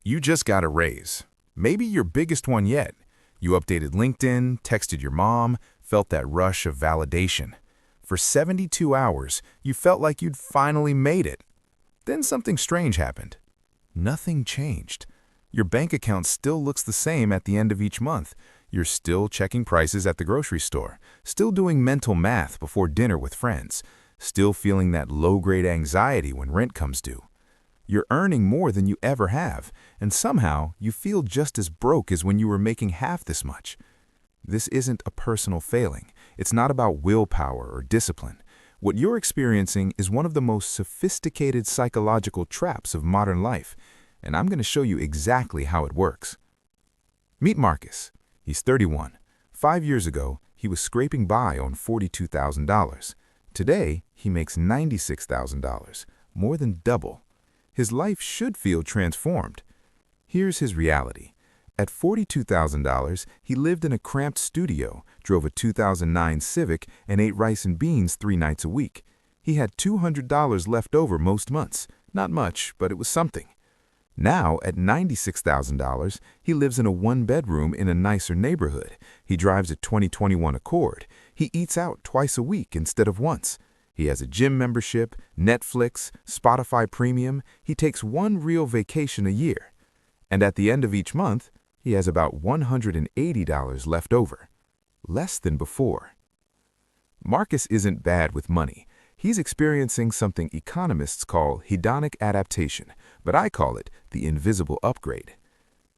You just got a raise. Maybe your biggest one yet. You updated LinkedIn, texted your mom, felt that rush of validation. For 72 hours, you felt like you'd finally made it. Then something strange happened. Nothing changed. Your bank account still looks the same at the end of each month. You're still checking prices at the grocery store, still doing mental math before dinner with friends, still feeling that low-grade anxiety when rent comes due. You're earning more than you ever have, and somehow you feel just as broke as when you were making half this much. This isn't a personal failing. It's not about willpower or discipline. What you're experiencing is one of the most sophisticated psychological traps of modern life, and I'm going to show you exactly how it works. Meet Marcus. He's 31. 5 years ago, he was scraping by on $42,000. Today, he makes $96,000, more than double. His life should feel transformed. Here's his reality. At $42,000, he lived in a cramped studio, drove a 2009 Civic, and ate rice and beans 3 nights a week. He had $200 left over most months. Not much, but it was something. Now, at $96,000, he lives in a 1-bedroom in a nicer neighborhood. He drives a 2021 Accord. He eats out twice a week instead of once. He has a gym membership, Netflix, Spotify Premium. He takes one real vacation a year. And at the end of each month, he has about $180 left over. Less than before. Marcus isn't bad with money. He's experiencing something economists call hedonic adaptation, but I call it the invisible upgrade.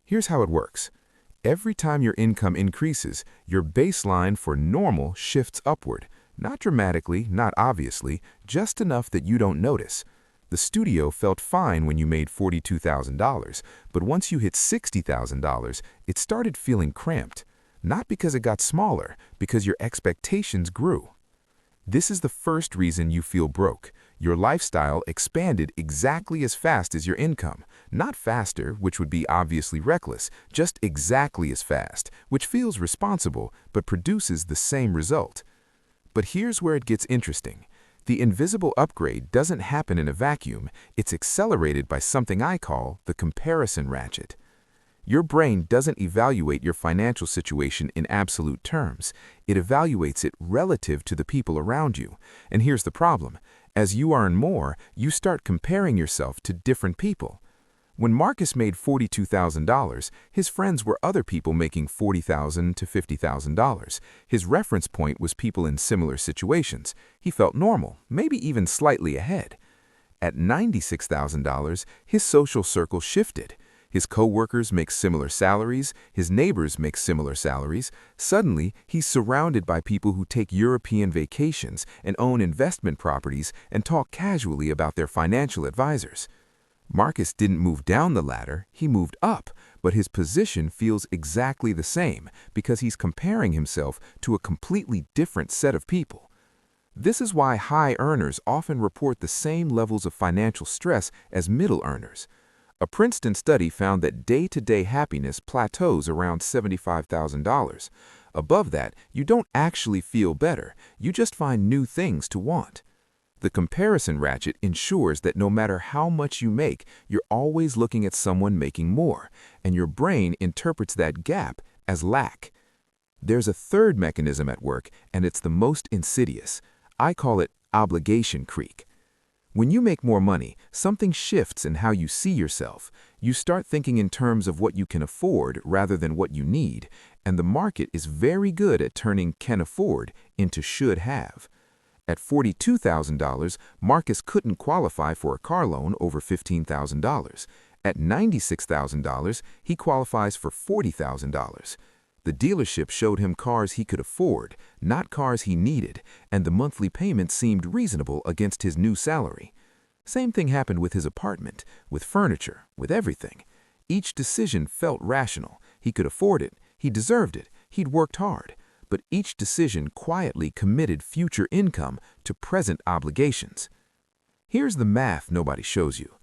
Here's how it works. Every time your income increases, your baseline for normal shifts upward. Not dramatically, not obviously, just enough that you don't notice. The studio felt fine when you made $42,000, but once you hit $60,000, it started feeling cramped. Not because it got smaller, because your expectations grew. This is the first reason you feel broke. Your lifestyle expanded exactly as fast as your income. Not faster, which would be obviously reckless, just exactly as fast, which feels responsible but produces the same result. But here's where it gets interesting. The invisible upgrade doesn't happen in a vacuum. It's accelerated by something I call the comparison ratchet. Your brain doesn't evaluate your financial situation in absolute terms. It evaluates it relative to the people around you. And here's the problem. As you earn more, you start comparing yourself to different people. When Marcus made $42,000, his friends were other people making $40,000 to $50,000. His reference point was people in similar situations. He felt normal, maybe even slightly ahead. At $96,000, his social circle shifted. His coworkers make similar salaries, his neighbors make similar salaries. Suddenly, he's surrounded by people who take European vacations and own investment properties and talk casually about their financial advisors. Marcus didn't move down the ladder, he moved up, but his position feels exactly the same because he's comparing himself to a completely different set of people. This is why high earners often report the same levels of financial stress as middle earners. A Princeton study found that day-to-day happiness plateaus around $75,000. Above that, you don't actually feel better, you just find new things to want. The comparison ratchet ensures that no matter how much you make, you're always looking at someone making more, and your brain interprets that gap as lack. There's a third mechanism at work, and it's the most insidious. I call it obligation creep. When you make more money, something shifts in how you see yourself. You start thinking in terms of what you can afford rather than what you need, and the market is very good at turning can afford into should have. At $42,000, Marcus couldn't qualify for a car loan over $15,000. At $96,000, he qualifies for $40,000. The dealership showed him cars he could afford, not cars he needed, and the monthly payment seemed reasonable against his new salary. Same thing happened with his apartment, with furniture, with everything. Each decision felt rational. He could afford it, he deserved it, he'd worked hard. But each decision quietly committed future income to present obligations. Here's the math nobody shows you.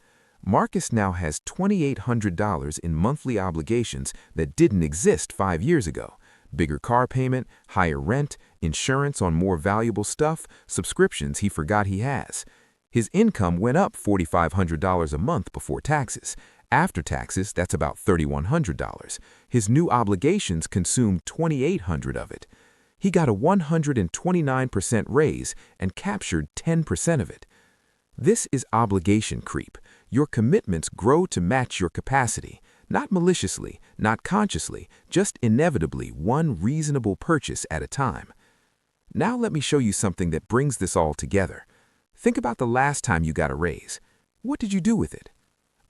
Marcus now has $2,800 in monthly obligations that didn't exist 5 years ago. Bigger car payment, higher rent, insurance on more valuable stuff, subscriptions he forgot he has. His income went up $4,500 a month before taxes. After taxes, that's about $3,100. His new obligations consumed $2,800 of it. He got a 129% raise and captured 10% of it. This is obligation creep. Your commitments grow to match your capacity, not maliciously, not consciously, just inevitably one reasonable purchase at a time. Now let me show you something that brings this all together. Think about the last time you got a raise. What did you do with it?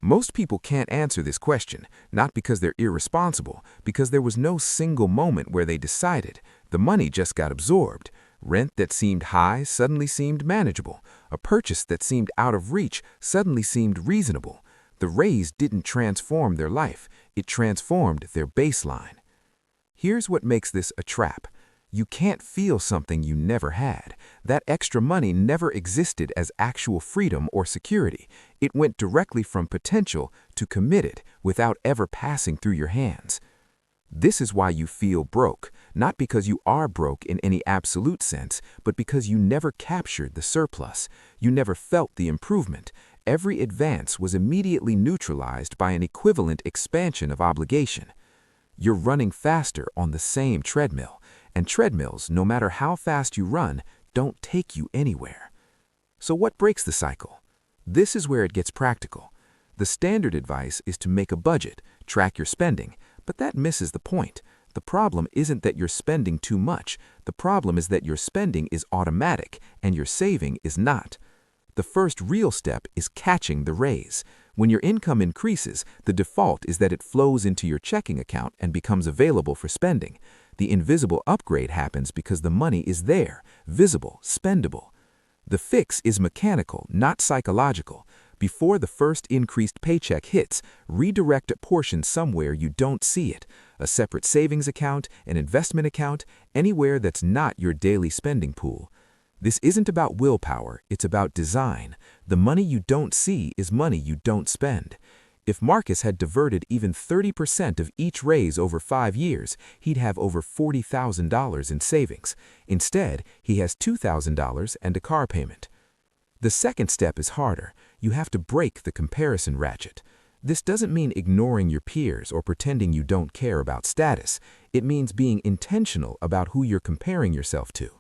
Most people can't answer this question, not because they're irresponsible, because there was no single moment where they decided. The money just got absorbed. Rent that seemed high suddenly seemed manageable. A purchase that seemed out of reach suddenly seemed reasonable. The raise didn't transform their life, it transformed their baseline. Here's what makes this a trap. You can't feel something you never had. That extra money never existed as actual freedom or security. It went directly from potential to committed without ever passing through your hands. This is why you feel broke, not because you are broke in any absolute sense, but because you never captured the surplus. You never felt the improvement. Every advance was immediately neutralized by an equivalent expansion of obligation. You're running faster on the same treadmill. And treadmills, no matter how fast you run, don't take you anywhere. So what breaks the cycle? This is where it gets practical. The standard advice is to make a budget, track your spending, but that misses the point. The problem isn't that you're spending too much. The problem is that your spending is automatic and your saving is not. The first real step is catching the raise. When your income increases, the default is that it flows into your checking account and becomes available for spending. The invisible upgrade happens because the money is there, visible, spendable. The fix is mechanical, not psychological. Before the first increased paycheck hits, redirect a portion somewhere you don't see it. A separate savings account, an investment account, anywhere that's not your daily spending pool. This isn't about willpower, it's about design. The money you don't see is money you don't spend. If Marcus had diverted even 30% of each raise over 5 years, he'd have over $40,000 in savings. Instead, he has $2,000 and a car payment. The second step is harder. You have to break the comparison ratchet. This doesn't mean ignoring your peers or pretending you don't care about status. It means being intentional about who you're comparing yourself to.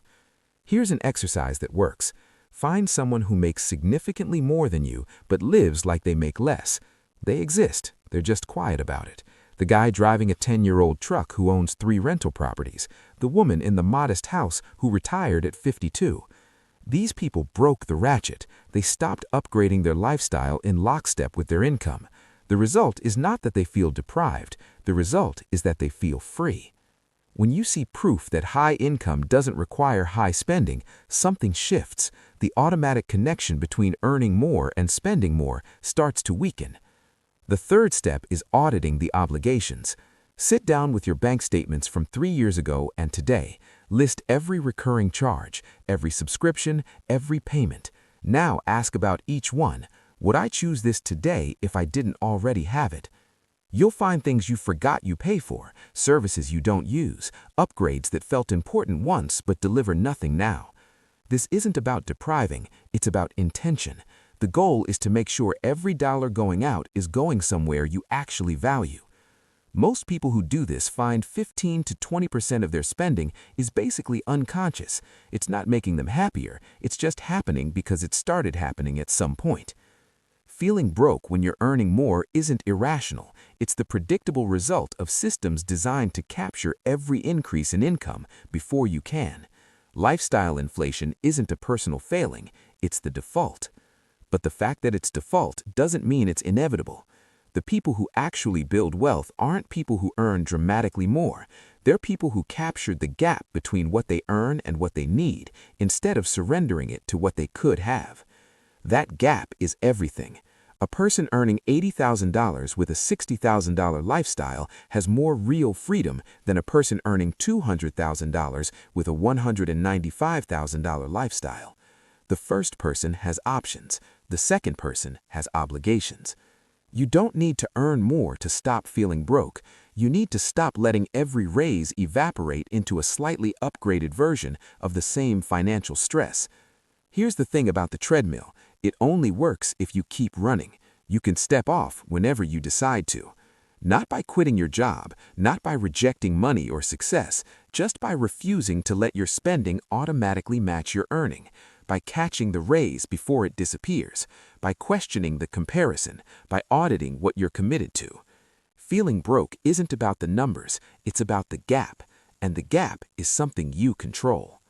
Here's an exercise that works. Find someone who makes significantly more than you but lives like they make less. They exist, they're just quiet about it. The guy driving a 10-year-old truck who owns 3 rental properties. The woman in the modest house who retired at 52. These people broke the ratchet. They stopped upgrading their lifestyle in lockstep with their income. The result is not that they feel deprived. The result is that they feel free. When you see proof that high income doesn't require high spending, something shifts. The automatic connection between earning more and spending more starts to weaken. The third step is auditing the obligations. Sit down with your bank statements from 3 years ago and today. List every recurring charge, every subscription, every payment. Now ask about each one. Would I choose this today if I didn't already have it? You'll find things you forgot you pay for, services you don't use, upgrades that felt important once but deliver nothing now. This isn't about depriving, it's about intention. The goal is to make sure every dollar going out is going somewhere you actually value. Most people who do this find 15 to 20% of their spending is basically unconscious. It's not making them happier, it's just happening because it started happening at some point. Feeling broke when you're earning more isn't irrational. It's the predictable result of systems designed to capture every increase in income before you can. Lifestyle inflation isn't a personal failing, it's the default. But the fact that it's default doesn't mean it's inevitable. The people who actually build wealth aren't people who earn dramatically more. They're people who captured the gap between what they earn and what they need, instead of surrendering it to what they could have. That gap is everything. A person earning $80,000 with a $60,000 lifestyle has more real freedom than a person earning $200,000 with a $195,000 lifestyle. The first person has options. The second person has obligations. You don't need to earn more to stop feeling broke. You need to stop letting every raise evaporate into a slightly upgraded version of the same financial stress. Here's the thing about the treadmill. It only works if you keep running. You can step off whenever you decide to. Not by quitting your job, not by rejecting money or success, just by refusing to let your spending automatically match your earning, by catching the raise before it disappears, by questioning the comparison, by auditing what you're committed to. Feeling broke isn't about the numbers, it's about the gap, and the gap is something you control.